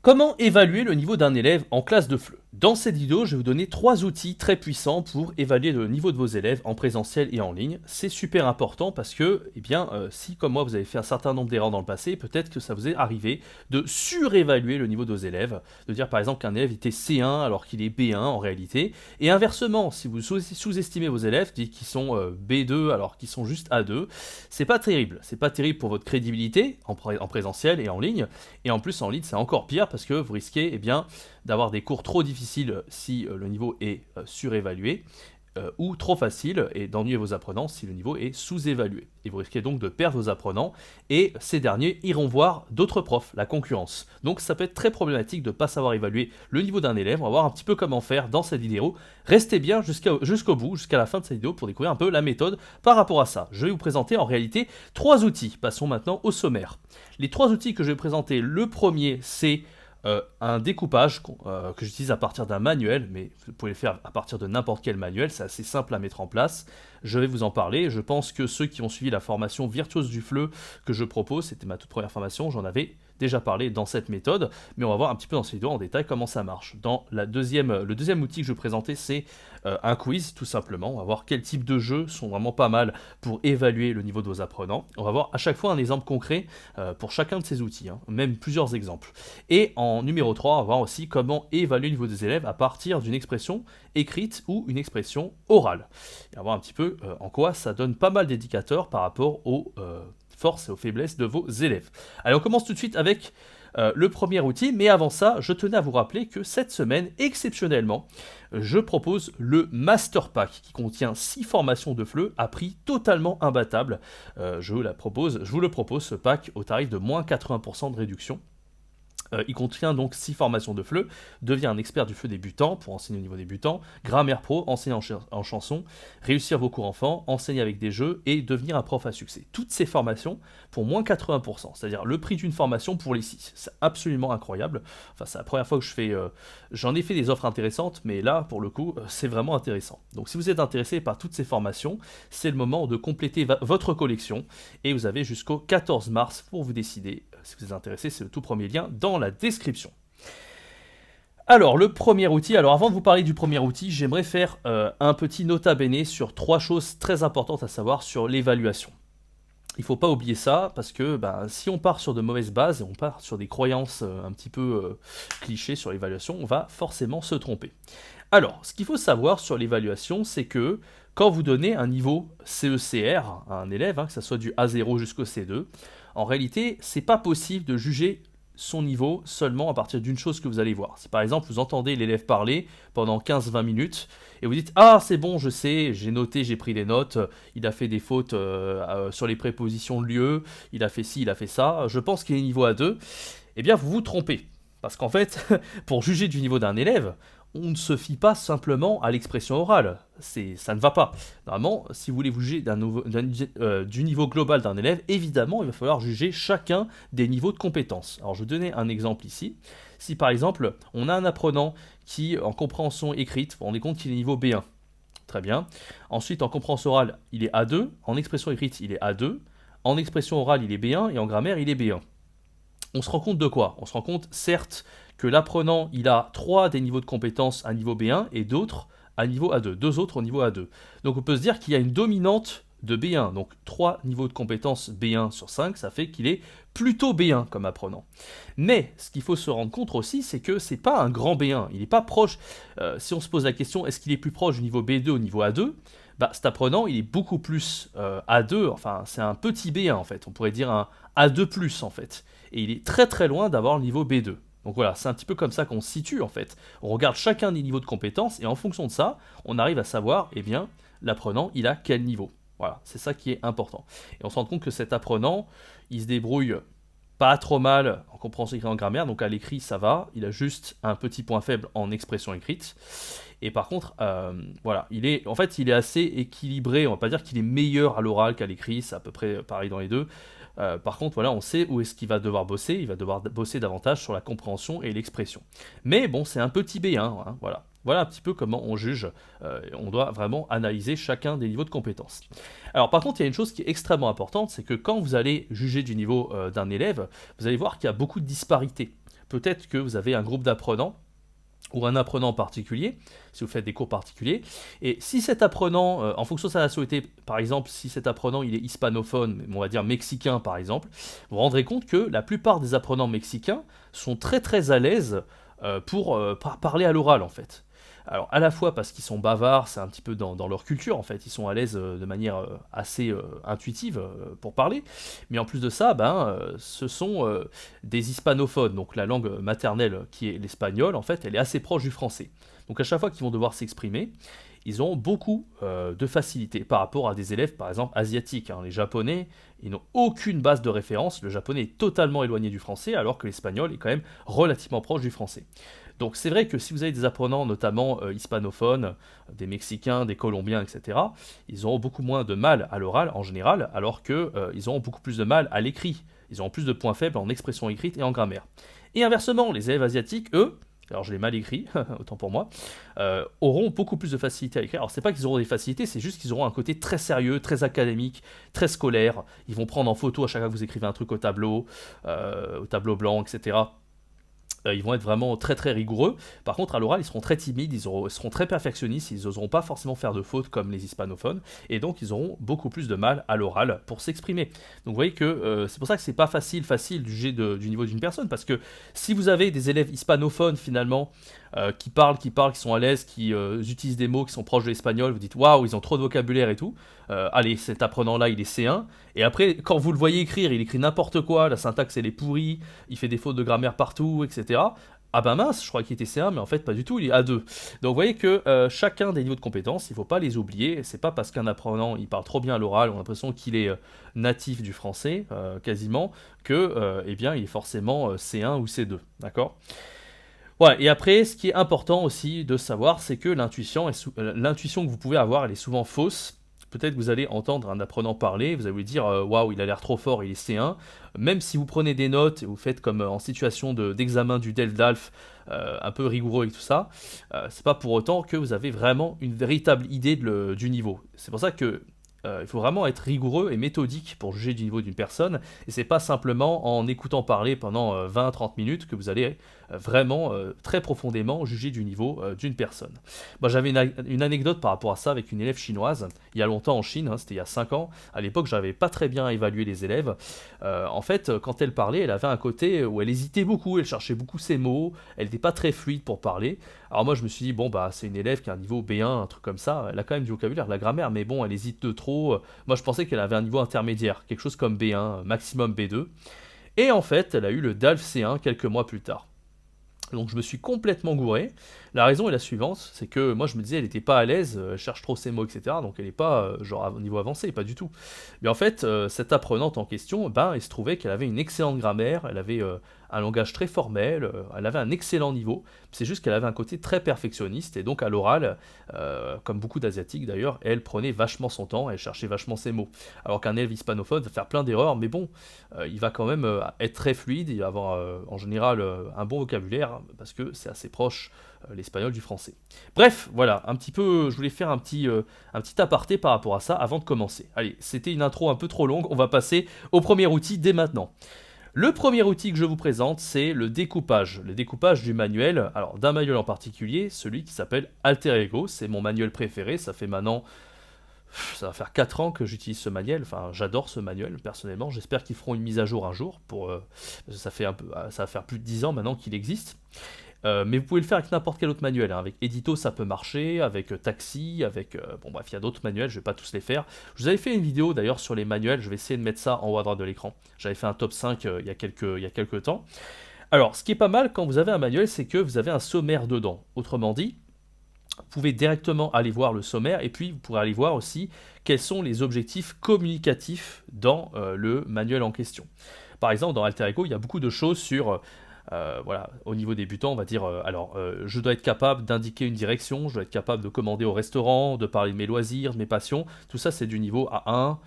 Comment évaluer le niveau d'un élève en classe de FLE? Dans cette vidéo, je vais vous donner 3 outils très puissants pour évaluer le niveau de vos élèves en présentiel et en ligne. C'est super important parce que, si comme moi vous avez fait un certain nombre d'erreurs dans le passé, peut-être que ça vous est arrivé de surévaluer le niveau de vos élèves, de dire par exemple qu'un élève était C1 alors qu'il est B1 en réalité, et inversement, si vous sous-estimez vos élèves, qui sont B2 alors qu'ils sont juste A2, c'est pas terrible. C'est pas terrible pour votre crédibilité en présentiel et en ligne, et en plus en ligne c'est encore pire parce que vous risquez d'avoir des cours trop difficiles si le niveau est surévalué ou trop facile et d'ennuyer vos apprenants si le niveau est sous-évalué. Et vous risquez donc de perdre vos apprenants et ces derniers iront voir d'autres profs, la concurrence. Donc ça peut être très problématique de ne pas savoir évaluer le niveau d'un élève. On va voir un petit peu comment faire dans cette vidéo. Restez bien jusqu'au bout, jusqu'à la fin de cette vidéo pour découvrir un peu la méthode par rapport à ça. Je vais vous présenter en réalité 3 outils. Passons maintenant au sommaire. Les 3 outils que je vais présenter, le premier c'est un découpage que j'utilise à partir d'un manuel, mais vous pouvez le faire à partir de n'importe quel manuel, c'est assez simple à mettre en place. Je vais vous en parler. Je pense que ceux qui ont suivi la formation Virtuose du FLE que je propose, c'était ma toute première formation, j'en avais déjà parlé dans cette méthode, mais on va voir un petit peu dans cette vidéo en détail comment ça marche. Le deuxième outil que je vais présenter, c'est un quiz, tout simplement. On va voir quel type de jeux sont vraiment pas mal pour évaluer le niveau de vos apprenants. On va voir à chaque fois un exemple concret pour chacun de ces outils, même plusieurs exemples. Et en numéro 3, on va voir aussi comment évaluer le niveau des élèves à partir d'une expression écrite ou une expression orale. Et on va voir un petit peu en quoi ça donne pas mal d'indicateurs par rapport aux forces et aux faiblesses de vos élèves. Allez, on commence tout de suite avec le premier outil, mais avant ça, je tenais à vous rappeler que cette semaine, exceptionnellement, je propose le Master Pack qui contient 6 formations de FLE à prix totalement imbattable. Je vous le propose, ce pack, au tarif de moins 80% de réduction. Il contient donc 6 formations de FLE, devient un expert du FLE débutant pour enseigner au niveau débutant, grammaire pro, enseigner en chanson, réussir vos cours enfants, enseigner avec des jeux et devenir un prof à succès. Toutes ces formations pour moins 80%, c'est-à-dire le prix d'une formation pour les 6. C'est absolument incroyable. Enfin, c'est la première fois que j'en ai fait des offres intéressantes, mais là, pour le coup, c'est vraiment intéressant. Donc si vous êtes intéressé par toutes ces formations, c'est le moment de compléter votre collection et vous avez jusqu'au 14 mars pour vous décider. Si vous êtes intéressé, c'est le tout premier lien dans la description. Alors, le premier outil. Alors, avant de vous parler du premier outil, j'aimerais faire un petit nota bene sur 3 choses très importantes à savoir sur l'évaluation. Il ne faut pas oublier ça, parce que si on part sur de mauvaises bases et on part sur des croyances un petit peu clichés sur l'évaluation, on va forcément se tromper. Alors, ce qu'il faut savoir sur l'évaluation, c'est que quand vous donnez un niveau CECR à un élève, que ce soit du A0 jusqu'au C2, en réalité, c'est pas possible de juger son niveau seulement à partir d'une chose que vous allez voir. Si par exemple vous entendez l'élève parler pendant 15-20 minutes et vous dites « Ah c'est bon, je sais, j'ai noté, j'ai pris des notes, il a fait des fautes sur les prépositions de lieu, il a fait ci, il a fait ça, je pense qu'il est niveau A2 », eh bien vous vous trompez. Parce qu'en fait, pour juger du niveau d'un élève, on ne se fie pas simplement à l'expression orale. Ça ne va pas. Normalement, si vous voulez vous juger du niveau global d'un élève, évidemment, il va falloir juger chacun des niveaux de compétences. Alors, je vais donner un exemple ici. Si par exemple, on a un apprenant qui, en compréhension écrite, vous vous rendez compte qu'il est niveau B1. Très bien. Ensuite, en compréhension orale, il est A2. En expression écrite, il est A2. En expression orale, il est B1. Et en grammaire, il est B1. On se rend compte de quoi? On se rend compte, certes, que l'apprenant, il a 3 des niveaux de compétences à niveau B1 et d'autres à niveau A2, 2 autres au niveau A2. Donc on peut se dire qu'il y a une dominante de B1, donc 3 niveaux de compétences B1 sur 5, ça fait qu'il est plutôt B1 comme apprenant. Mais ce qu'il faut se rendre compte aussi, c'est que c'est pas un grand B1, il n'est pas proche, si on se pose la question, est-ce qu'il est plus proche du niveau B2 au niveau A2 ? Cet apprenant, il est beaucoup plus A2, enfin c'est un petit B1 en fait, on pourrait dire un A2+, en fait. Et il est très très loin d'avoir le niveau B2. Donc voilà, c'est un petit peu comme ça qu'on se situe en fait. On regarde chacun des niveaux de compétences et en fonction de ça, on arrive à savoir, l'apprenant, il a quel niveau. Voilà, c'est ça qui est important. Et on se rend compte que cet apprenant, il se débrouille pas trop mal en compréhension écrite en grammaire, donc à l'écrit ça va, il a juste un petit point faible en expression écrite. Et par contre, il est assez équilibré, on va pas dire qu'il est meilleur à l'oral qu'à l'écrit, c'est à peu près pareil dans les deux. Par contre, on sait où est-ce qu'il va devoir bosser. Il va devoir bosser davantage sur la compréhension et l'expression. Mais bon, c'est un petit B1, voilà. Voilà un petit peu comment on juge. On doit vraiment analyser chacun des niveaux de compétences. Alors par contre, il y a une chose qui est extrêmement importante, c'est que quand vous allez juger du niveau d'un élève, vous allez voir qu'il y a beaucoup de disparités. peut-être que vous avez un groupe d'apprenants ou un apprenant en particulier, si vous faites des cours particuliers, et si cet apprenant, en fonction de sa nationalité, par exemple, si cet apprenant il est hispanophone, on va dire mexicain par exemple, vous vous rendrez compte que la plupart des apprenants mexicains sont très très à l'aise pour parler à l'oral en fait. Alors à la fois parce qu'ils sont bavards, c'est un petit peu dans leur culture en fait, ils sont à l'aise de manière assez intuitive pour parler, mais en plus de ça, ce sont des hispanophones, donc la langue maternelle qui est l'espagnol en fait, elle est assez proche du français. Donc à chaque fois qu'ils vont devoir s'exprimer, ils ont beaucoup de facilité par rapport à des élèves par exemple asiatiques. Les Japonais, ils n'ont aucune base de référence, le japonais est totalement éloigné du français alors que l'espagnol est quand même relativement proche du français. Donc c'est vrai que si vous avez des apprenants, notamment hispanophones, des Mexicains, des Colombiens, etc., ils auront beaucoup moins de mal à l'oral en général, alors qu'ils auront beaucoup plus de mal à l'écrit. Ils auront plus de points faibles en expression écrite et en grammaire. Et inversement, les élèves asiatiques, eux, alors je l'ai mal écrit, autant pour moi, auront beaucoup plus de facilité à écrire. Alors c'est pas qu'ils auront des facilités, c'est juste qu'ils auront un côté très sérieux, très académique, très scolaire. Ils vont prendre en photo à chaque fois que vous écrivez un truc au tableau blanc, etc. Ils vont être vraiment très très rigoureux. Par contre, à l'oral, ils seront très timides, ils seront très perfectionnistes, ils n'oseront pas forcément faire de fautes comme les hispanophones, et donc ils auront beaucoup plus de mal à l'oral pour s'exprimer. Donc vous voyez que c'est pour ça que c'est pas facile de juger du niveau d'une personne, parce que si vous avez des élèves hispanophones finalement, qui parlent, qui sont à l'aise, qui utilisent des mots qui sont proches de l'espagnol, vous dites waouh, ils ont trop de vocabulaire et tout. Allez, cet apprenant-là, il est C1. Et après, quand vous le voyez écrire, il écrit n'importe quoi, la syntaxe elle est pourrie, il fait des fautes de grammaire partout, etc. Ah ben mince, je crois qu'il était C1, mais en fait pas du tout, il est A2. Donc vous voyez que chacun des niveaux de compétences, il ne faut pas les oublier. C'est pas parce qu'un apprenant il parle trop bien à l'oral, on a l'impression qu'il est natif du français, quasiment, que eh bien, il est forcément C1 ou C2. D'accord ? Ouais, et après, ce qui est important aussi de savoir, c'est que l'intuition que vous pouvez avoir, elle est souvent fausse. Peut-être que vous allez entendre un apprenant parler, vous allez lui dire waouh, il a l'air trop fort, il est C1. Même si vous prenez des notes et vous faites comme en situation d'examen du DELF, un peu rigoureux et tout ça, c'est pas pour autant que vous avez vraiment une véritable idée du niveau. C'est pour ça que il faut vraiment être rigoureux et méthodique pour juger du niveau d'une personne, et c'est pas simplement en écoutant parler pendant 20-30 minutes que vous allez vraiment très profondément juger du niveau d'une personne. Moi j'avais une anecdote par rapport à ça avec une élève chinoise, il y a longtemps en Chine, c'était il y a 5 ans, à l'époque j'avais pas très bien évalué les élèves. En fait, quand elle parlait, elle avait un côté où elle hésitait beaucoup, elle cherchait beaucoup ses mots, elle n'était pas très fluide pour parler. Alors moi je me suis dit, bon bah c'est une élève qui a un niveau B1, un truc comme ça, elle a quand même du vocabulaire, de la grammaire, mais bon elle hésite de trop. Moi je pensais qu'elle avait un niveau intermédiaire, quelque chose comme B1, maximum B2. Et en fait, elle a eu le DALF C1 quelques mois plus tard. Donc je me suis complètement gouré. La raison est la suivante, c'est que moi je me disais elle n'était pas à l'aise, elle cherche trop ses mots, etc. Donc elle n'est pas genre au niveau avancé, pas du tout. Mais en fait, cette apprenante en question, il se trouvait qu'elle avait une excellente grammaire, elle avait un langage très formel, elle avait un excellent niveau. C'est juste qu'elle avait un côté très perfectionniste, et donc à l'oral, comme beaucoup d'asiatiques d'ailleurs, elle prenait vachement son temps, elle cherchait vachement ses mots. Alors qu'un élève hispanophone va faire plein d'erreurs, mais bon, il va quand même être très fluide, il va avoir en général un bon vocabulaire, parce que c'est assez proche l'espagnol du français. Bref, voilà, un petit peu, je voulais faire un petit aparté par rapport à ça avant de commencer. Allez, c'était une intro un peu trop longue, on va passer au premier outil dès maintenant. Le premier outil que je vous présente, c'est le découpage du manuel, alors d'un manuel en particulier, celui qui s'appelle Alter Ego, c'est mon manuel préféré, ça va faire 4 ans que j'utilise ce manuel, enfin j'adore ce manuel personnellement, j'espère qu'ils feront une mise à jour un jour, parce que ça va faire plus de 10 ans maintenant qu'il existe. Mais vous pouvez le faire avec n'importe quel autre manuel, hein. Avec Edito ça peut marcher, avec Taxi, bon bref il y a d'autres manuels, je vais pas tous les faire. Je vous avais fait une vidéo d'ailleurs sur les manuels, je vais essayer de mettre ça en haut à droite de l'écran. J'avais fait un top 5 il y a quelques temps. Alors ce qui est pas mal quand vous avez un manuel, c'est que vous avez un sommaire dedans. Autrement dit, vous pouvez directement aller voir le sommaire, et puis vous pourrez aller voir aussi quels sont les objectifs communicatifs dans le manuel en question. Par exemple dans Alter Ego il y a beaucoup de choses sur... voilà, au niveau débutant, on va dire, je dois être capable d'indiquer une direction, je dois être capable de commander au restaurant, de parler de mes loisirs, de mes passions, tout ça c'est du niveau A1,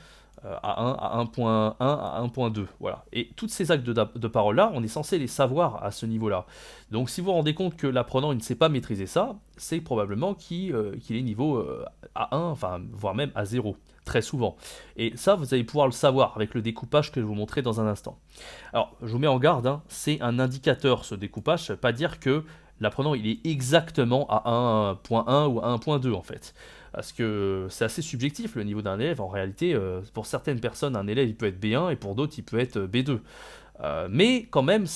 A1, à 1.1, à 1.2, voilà. Et toutes ces actes de parole-là, on est censé les savoir à ce niveau-là. Donc si vous vous rendez compte que l'apprenant il ne sait pas maîtriser ça, c'est probablement qu'il est niveau A1, enfin, voire même A0, très souvent. Et ça, vous allez pouvoir le savoir avec le découpage que je vais vous montrer dans un instant. Alors, je vous mets en garde, hein, c'est un indicateur ce découpage, ça ne veut pas dire que l'apprenant il est exactement à 1.1 ou à 1.2 en fait. Parce que c'est assez subjectif le niveau d'un élève. En réalité, pour certaines personnes, un élève il peut être B1 et pour d'autres il peut être B2. Mais quand même,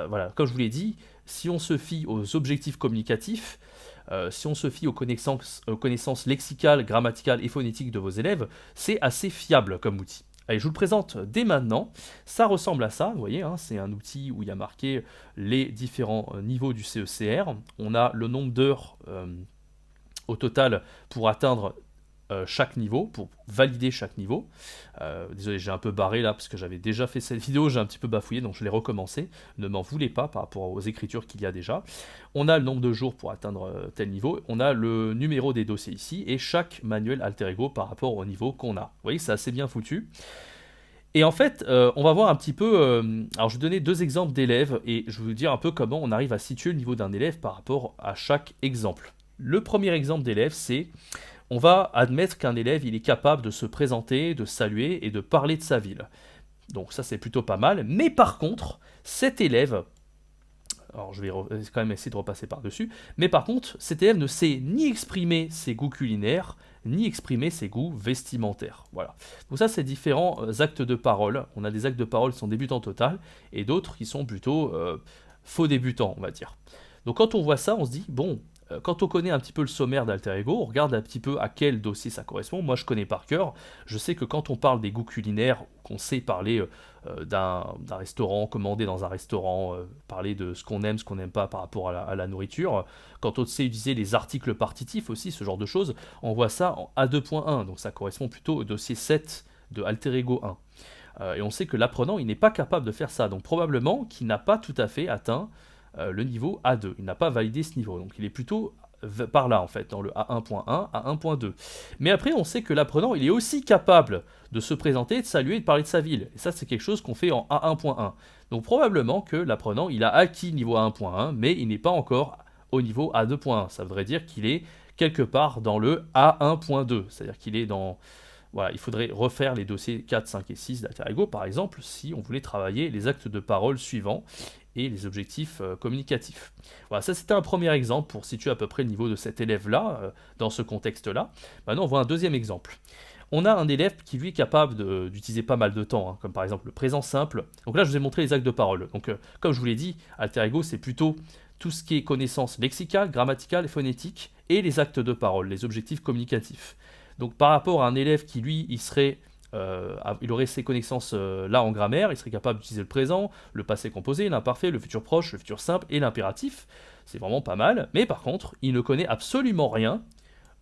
voilà, comme je vous l'ai dit, si on se fie aux objectifs communicatifs, si on se fie aux connaissances lexicales, grammaticales et phonétiques de vos élèves, c'est assez fiable comme outil. Allez, je vous le présente dès maintenant. Ça ressemble à ça, vous voyez, hein, c'est un outil où il y a marqué les différents niveaux du CECR. On a le nombre d'heures au total pour atteindre chaque niveau, pour valider chaque niveau. Désolé, j'ai un peu barré là parce que j'avais déjà fait cette vidéo, j'ai un petit peu bafouillé, donc je l'ai recommencé. Ne m'en voulez pas par rapport aux écritures qu'il y a déjà. On a le nombre de jours pour atteindre tel niveau, on a le numéro des dossiers ici, et chaque manuel alter ego par rapport au niveau qu'on a. Vous voyez, c'est assez bien foutu. Et en fait, on va voir un petit peu. Alors, je vais donner deux exemples d'élèves et je vais vous dire un peu comment on arrive à situer le niveau d'un élève par rapport à chaque exemple. Le premier exemple d'élève, c'est on va admettre qu'un élève il est capable de se présenter, de saluer et de parler de sa ville. Donc ça c'est plutôt pas mal. Mais par contre, cet élève, alors je vais quand même essayer de repasser par-dessus, mais par contre, cet élève ne sait ni exprimer ses goûts culinaires, ni exprimer ses goûts vestimentaires. Voilà. Donc ça c'est différents actes de parole. On a des actes de parole qui sont débutants total et d'autres qui sont plutôt faux débutants, on va dire. Donc quand on voit ça, on se dit, bon, quand on connaît un petit peu le sommaire d'Alter Ego, on regarde un petit peu à quel dossier ça correspond. Moi, je connais par cœur. Je sais que quand on parle des goûts culinaires, qu'on sait parler d'un restaurant, commander dans un restaurant, parler de ce qu'on aime, ce qu'on n'aime pas par rapport à la nourriture. Quand on sait utiliser les articles partitifs aussi, ce genre de choses, on voit ça en A2.1. Donc ça correspond plutôt au dossier 7 de Alter Ego 1. Et on sait que l'apprenant, il n'est pas capable de faire ça. Donc probablement qu'il n'a pas tout à fait atteint le niveau A2. Il n'a pas validé ce niveau. Donc il est plutôt par là en fait, dans le A1.1 à 1.2. Mais après, on sait que l'apprenant, il est aussi capable de se présenter, de saluer et de parler de sa ville. Et ça, c'est quelque chose qu'on fait en A1.1. Donc probablement que l'apprenant, il a acquis le niveau A1.1, mais il n'est pas encore au niveau A2.1. Ça voudrait dire qu'il est quelque part dans le A1.2. C'est-à-dire qu'il est dans... Voilà, il faudrait refaire les dossiers 4, 5 et 6 d'Alter Ego, par exemple, si on voulait travailler les actes de parole suivants et les objectifs communicatifs. Voilà, ça c'était un premier exemple pour situer à peu près le niveau de cet élève-là, dans ce contexte-là. Maintenant, on voit un deuxième exemple. On a un élève qui, lui, est capable d'utiliser pas mal de temps, hein, comme par exemple le présent simple. Donc là, je vous ai montré les actes de parole. Donc, comme je vous l'ai dit, Alter Ego, c'est plutôt tout ce qui est connaissances lexicales, grammaticales et phonétiques, et les actes de parole, les objectifs communicatifs. Donc par rapport à un élève qui, lui, il aurait ces connaissances là en grammaire, il serait capable d'utiliser le présent, le passé composé, l'imparfait, le futur proche, le futur simple et l'impératif. C'est vraiment pas mal. Mais par contre, il ne connaît absolument rien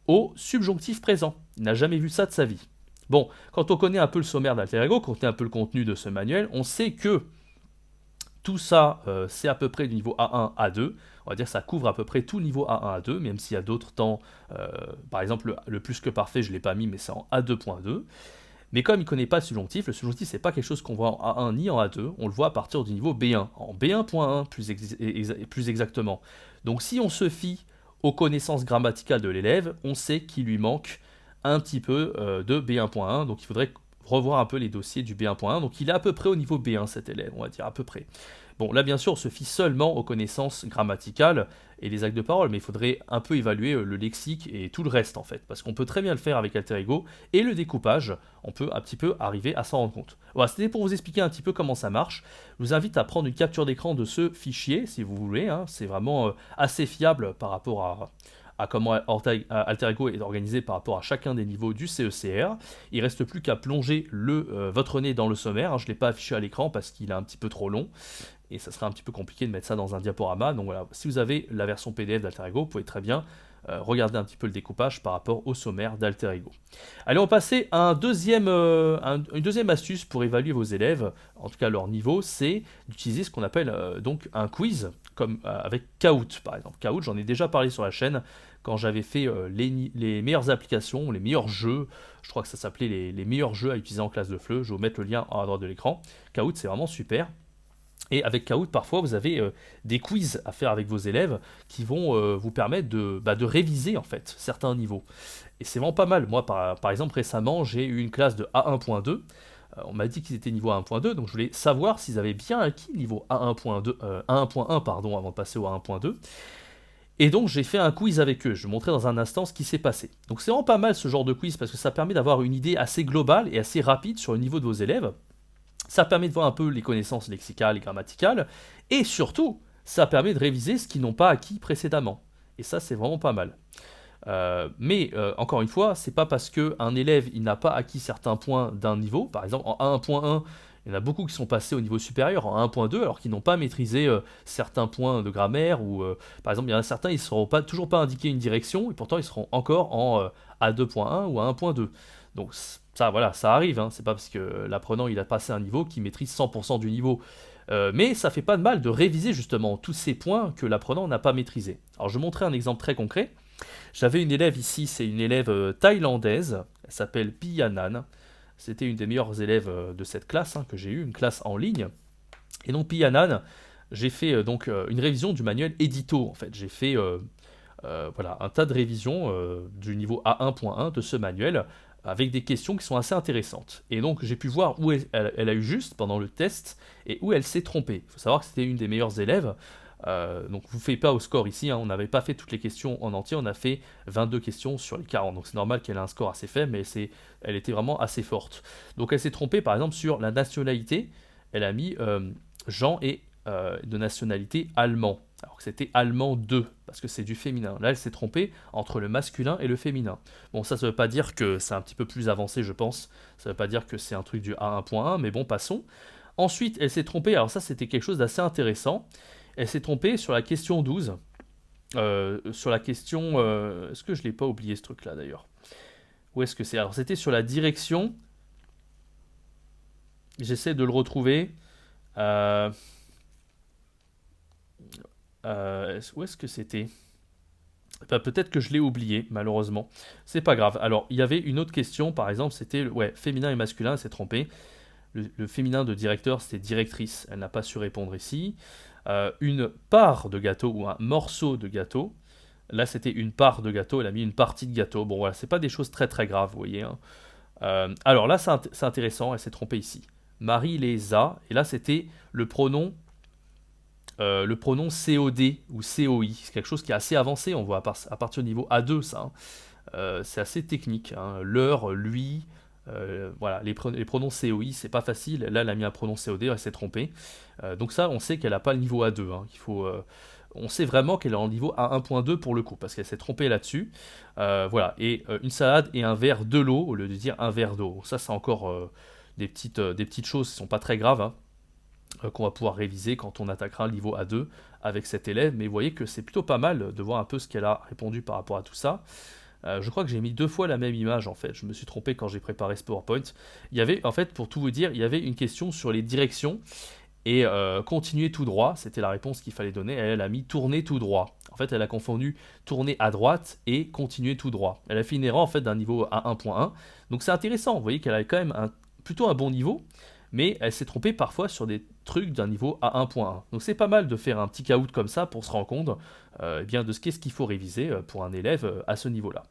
au subjonctif présent. Il n'a jamais vu ça de sa vie. Bon, quand on connaît un peu le sommaire d'Alter Ego, quand on connaît un peu le contenu de ce manuel, on sait que tout ça, c'est à peu près du niveau A1, A2. On va dire que ça couvre à peu près tout niveau A1, A2, même s'il y a d'autres temps. Par exemple, le plus que parfait, je ne l'ai pas mis, mais c'est en A2.2. Mais comme il ne connaît pas le subjonctif c'est pas quelque chose qu'on voit en A1 ni en A2, on le voit à partir du niveau B1, en B1.1 plus exactement. Donc si on se fie aux connaissances grammaticales de l'élève, on sait qu'il lui manque un petit peu de B1.1, donc il faudrait revoir un peu les dossiers du B1.1, donc il est à peu près au niveau B1 cet élève, on va dire à peu près. Bon, là bien sûr on se fie seulement aux connaissances grammaticales et les actes de parole, mais il faudrait un peu évaluer le lexique et tout le reste en fait, parce qu'on peut très bien le faire avec Alter Ego, et le découpage, on peut un petit peu arriver à s'en rendre compte. Voilà, c'était pour vous expliquer un petit peu comment ça marche. Je vous invite à prendre une capture d'écran de ce fichier, si vous voulez, hein. C'est vraiment assez fiable par rapport à comment Alter Ego est organisé par rapport à chacun des niveaux du CECR. Il ne reste plus qu'à plonger votre nez dans le sommaire, hein. Je ne l'ai pas affiché à l'écran parce qu'il est un petit peu trop long, et ça serait un petit peu compliqué de mettre ça dans un diaporama. Donc voilà, si vous avez la version PDF d'Alter Ego, vous pouvez très bien regardez un petit peu le découpage par rapport au sommaire d'Alter Ego. Allez, on va passer à une deuxième astuce pour évaluer vos élèves, en tout cas leur niveau, c'est d'utiliser ce qu'on appelle donc un quiz, comme avec Kahoot par exemple. Kahoot, j'en ai déjà parlé sur la chaîne quand j'avais fait les meilleures applications, les meilleurs jeux, je crois que ça s'appelait les meilleurs jeux à utiliser en classe de FLE, je vais vous mettre le lien à droite de l'écran. Kahoot, c'est vraiment super. Et avec Kahoot, parfois, vous avez des quiz à faire avec vos élèves qui vont vous permettre de réviser en fait certains niveaux. Et c'est vraiment pas mal. Moi, par exemple, récemment, j'ai eu une classe de A1.2. On m'a dit qu'ils étaient niveau A1.2, donc je voulais savoir s'ils avaient bien acquis niveau A1.2, A1.1 pardon, avant de passer au A1.2. Et donc j'ai fait un quiz avec eux. Je vais vous montrer dans un instant ce qui s'est passé. Donc c'est vraiment pas mal ce genre de quiz parce que ça permet d'avoir une idée assez globale et assez rapide sur le niveau de vos élèves. Ça permet de voir un peu les connaissances lexicales et grammaticales, et surtout, ça permet de réviser ce qu'ils n'ont pas acquis précédemment. Et ça, c'est vraiment pas mal. Mais encore une fois, c'est pas parce qu'un élève il n'a pas acquis certains points d'un niveau, par exemple en 1.1, il y en a beaucoup qui sont passés au niveau supérieur en 1.2 alors qu'ils n'ont pas maîtrisé certains points de grammaire, ou par exemple il y en a certains ils ne seront toujours pas indiqués une direction, et pourtant ils seront encore en A2.1 ou à 1.2. Donc ça, voilà, ça arrive, hein. C'est pas parce que l'apprenant il a passé un niveau qu'il maîtrise 100% du niveau. Mais ça fait pas de mal de réviser justement tous ces points que l'apprenant n'a pas maîtrisés. Alors je vais montrer un exemple très concret. J'avais une élève ici, c'est une élève thaïlandaise, elle s'appelle Piyanan. C'était une des meilleures élèves de cette classe que j'ai eue, une classe en ligne. Et donc Piyanan, j'ai fait une révision du manuel édito en fait. J'ai fait voilà, un tas de révisions du niveau A1.1 de ce manuel, avec des questions qui sont assez intéressantes. Et donc j'ai pu voir où elle a eu juste pendant le test et où elle s'est trompée. Il faut savoir que c'était une des meilleures élèves. Donc vous ne faites pas au score ici, on n'avait pas fait toutes les questions en entier, on a fait 22 questions sur les 40. Donc c'est normal qu'elle ait un score assez faible, mais elle était vraiment assez forte. Donc elle s'est trompée par exemple sur la nationalité, elle a mis Jean est de nationalité allemand, alors que c'était allemand 2, parce que c'est du féminin. Là, elle s'est trompée entre le masculin et le féminin. Bon, ça ne veut pas dire que c'est un petit peu plus avancé, je pense. Ça ne veut pas dire que c'est un truc du A1.1, mais bon, passons. Ensuite, elle s'est trompée, alors ça, c'était quelque chose d'assez intéressant. Elle s'est trompée sur la question 12. Sur la question... est-ce que je ne l'ai pas oublié, ce truc-là, d'ailleurs? Où est-ce que c'est? Alors, c'était sur la direction. J'essaie de le retrouver. Où est-ce que c'était? Peut-être que je l'ai oublié, malheureusement. C'est pas grave. Alors, il y avait une autre question, par exemple, c'était féminin et masculin, elle s'est trompée. Le féminin de directeur, c'était directrice, elle n'a pas su répondre ici. Une part de gâteau ou un morceau de gâteau. Là, c'était une part de gâteau, elle a mis une partie de gâteau. Bon, voilà, c'est pas des choses très très graves, vous voyez. Alors là, c'est intéressant, elle s'est trompée ici. Marie les a, et là, c'était le pronom COD ou COI. C'est quelque chose qui est assez avancé, on voit à partir du niveau A2 ça. C'est assez technique. L'heure, lui, voilà, les pronoms COI, c'est pas facile. Là, elle a mis un pronom COD, elle s'est trompée. Donc ça, on sait qu'elle n'a pas le niveau A2. On sait vraiment qu'elle est en niveau A1.2 pour le coup, parce qu'elle s'est trompée là-dessus. Voilà, et une salade et un verre de l'eau, au lieu de dire un verre d'eau. Ça, c'est encore des petites choses qui sont pas très graves, qu'on va pouvoir réviser quand on attaquera le niveau A2 avec cet élève. Mais vous voyez que c'est plutôt pas mal de voir un peu ce qu'elle a répondu par rapport à tout ça. Je crois que j'ai mis 2 fois la même image en fait, je me suis trompé quand j'ai préparé ce PowerPoint. Il y avait, en fait, pour tout vous dire, il y avait une question sur les directions, et continuer tout droit, c'était la réponse qu'il fallait donner. Elle a mis tourner tout droit. En fait, elle a confondu tourner à droite et continuer tout droit. Elle a fait une erreur en fait d'un niveau à 1.1. Donc c'est intéressant, vous voyez qu'elle a quand même plutôt un bon niveau, mais elle s'est trompée parfois sur des trucs d'un niveau à 1.1. Donc c'est pas mal de faire un petit caout comme ça pour se rendre compte bien de qu'est-ce qu'il faut réviser pour un élève à ce niveau-là.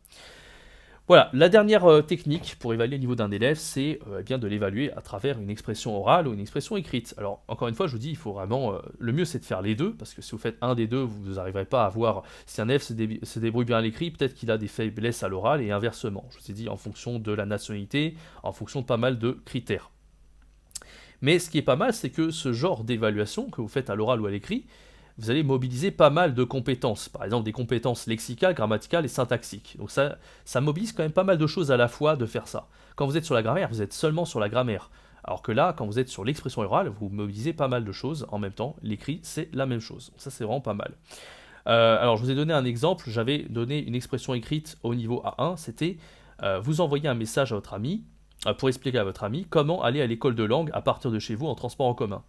Voilà, la dernière technique pour évaluer le niveau d'un élève, c'est bien de l'évaluer à travers une expression orale ou une expression écrite. Alors, encore une fois, je vous dis, il faut vraiment... le mieux, c'est de faire les deux, parce que si vous faites un des deux, vous n'arriverez pas à voir... Si un élève se débrouille bien à l'écrit, peut-être qu'il a des faiblesses à l'oral, et inversement. Je vous ai dit, en fonction de la nationalité, en fonction de pas mal de critères. Mais ce qui est pas mal, c'est que ce genre d'évaluation que vous faites à l'oral ou à l'écrit, vous allez mobiliser pas mal de compétences. Par exemple, des compétences lexicales, grammaticales et syntaxiques. Donc ça mobilise quand même pas mal de choses à la fois de faire ça. Quand vous êtes sur la grammaire, vous êtes seulement sur la grammaire. Alors que là, quand vous êtes sur l'expression orale, vous mobilisez pas mal de choses en même temps. L'écrit, c'est la même chose. Donc ça, c'est vraiment pas mal. Alors, je vous ai donné un exemple. J'avais donné une expression écrite au niveau A1. C'était vous envoyez un message à votre ami pour expliquer à votre ami comment aller à l'école de langue à partir de chez vous en transport en commun.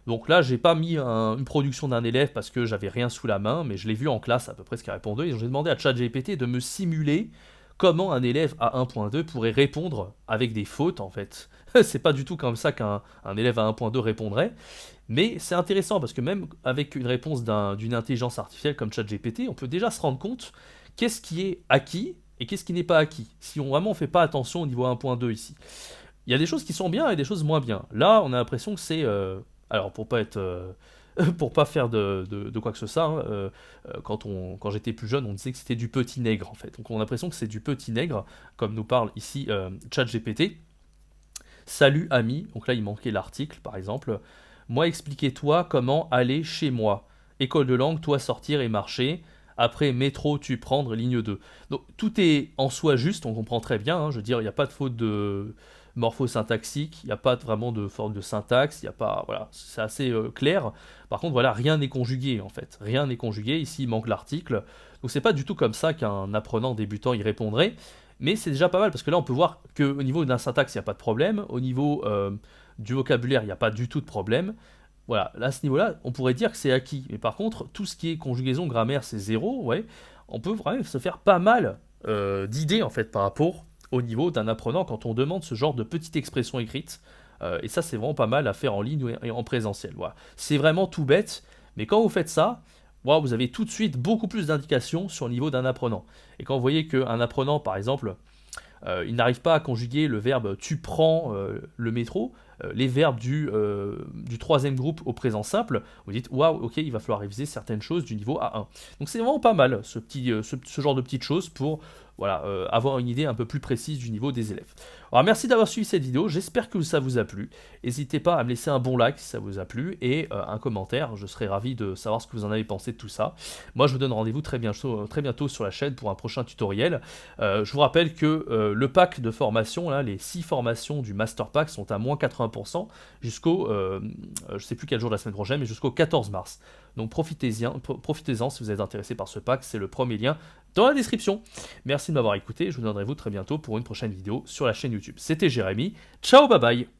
Donc là, j'ai pas mis une production d'un élève parce que j'avais rien sous la main, mais je l'ai vu en classe à peu près ce qu'il répondait. Et j'ai demandé à ChatGPT de me simuler comment un élève à 1.2 pourrait répondre avec des fautes en fait. C'est pas du tout comme ça qu'un élève à 1.2 répondrait, mais c'est intéressant parce que même avec une réponse d'une intelligence artificielle comme ChatGPT, on peut déjà se rendre compte qu'est-ce qui est acquis et qu'est-ce qui n'est pas acquis. Si on vraiment fait pas attention au niveau 1.2 ici. Il y a des choses qui sont bien et des choses moins bien. Là, on a l'impression que c'est alors pour pas être pour pas faire de quoi que ce soit, hein, quand j'étais plus jeune, on disait que c'était du petit nègre en fait. Donc on a l'impression que c'est du petit nègre, comme nous parle ici ChatGPT. Salut ami, donc là il manquait l'article par exemple. Moi expliquez-toi comment aller chez moi. École de langue, toi sortir et marcher. Après métro, tu prendre ligne 2. Donc tout est en soi juste, on comprend très bien. Hein, je veux dire, il n'y a pas de faute de morphosyntaxique, il n'y a pas vraiment de forme de syntaxe, il n'y a pas, voilà, c'est assez clair. Par contre, voilà, rien n'est conjugué en fait, rien n'est conjugué. Ici, il manque l'article. Donc c'est pas du tout comme ça qu'un apprenant débutant y répondrait. Mais c'est déjà pas mal parce que là on peut voir qu'au niveau d'un syntaxe il n'y a pas de problème, au niveau du vocabulaire il n'y a pas du tout de problème. Voilà, là à ce niveau-là on pourrait dire que c'est acquis. Mais par contre tout ce qui est conjugaison, grammaire c'est zéro, ouais. On peut vraiment se faire pas mal d'idées en fait par rapport au niveau d'un apprenant quand on demande ce genre de petite expression écrite. Et ça c'est vraiment pas mal à faire en ligne et en présentiel. Voilà. C'est vraiment tout bête, mais quand vous faites ça, wow, vous avez tout de suite beaucoup plus d'indications sur le niveau d'un apprenant. Et quand vous voyez qu'un apprenant, par exemple, il n'arrive pas à conjuguer le verbe tu prends le métro, les verbes du troisième groupe au présent simple, vous dites waouh, ok, il va falloir réviser certaines choses du niveau A1. Donc c'est vraiment pas mal ce genre de petites choses pour voilà, avoir une idée un peu plus précise du niveau des élèves. Alors merci d'avoir suivi cette vidéo, j'espère que ça vous a plu. N'hésitez pas à me laisser un bon like si ça vous a plu et un commentaire, je serai ravi de savoir ce que vous en avez pensé de tout ça. Moi je vous donne rendez-vous très bientôt sur la chaîne pour un prochain tutoriel. Je vous rappelle que le pack de formation, là, les 6 formations du Master Pack sont à moins 80% jusqu'au, je ne sais plus quel jour de la semaine prochaine, mais jusqu'au 14 mars. Donc profitez-en si vous êtes intéressé par ce pack, c'est le premier lien dans la description. Merci de m'avoir écouté, je vous donne rendez-vous très bientôt pour une prochaine vidéo sur la chaîne YouTube. C'était Jérémy, ciao, bye bye.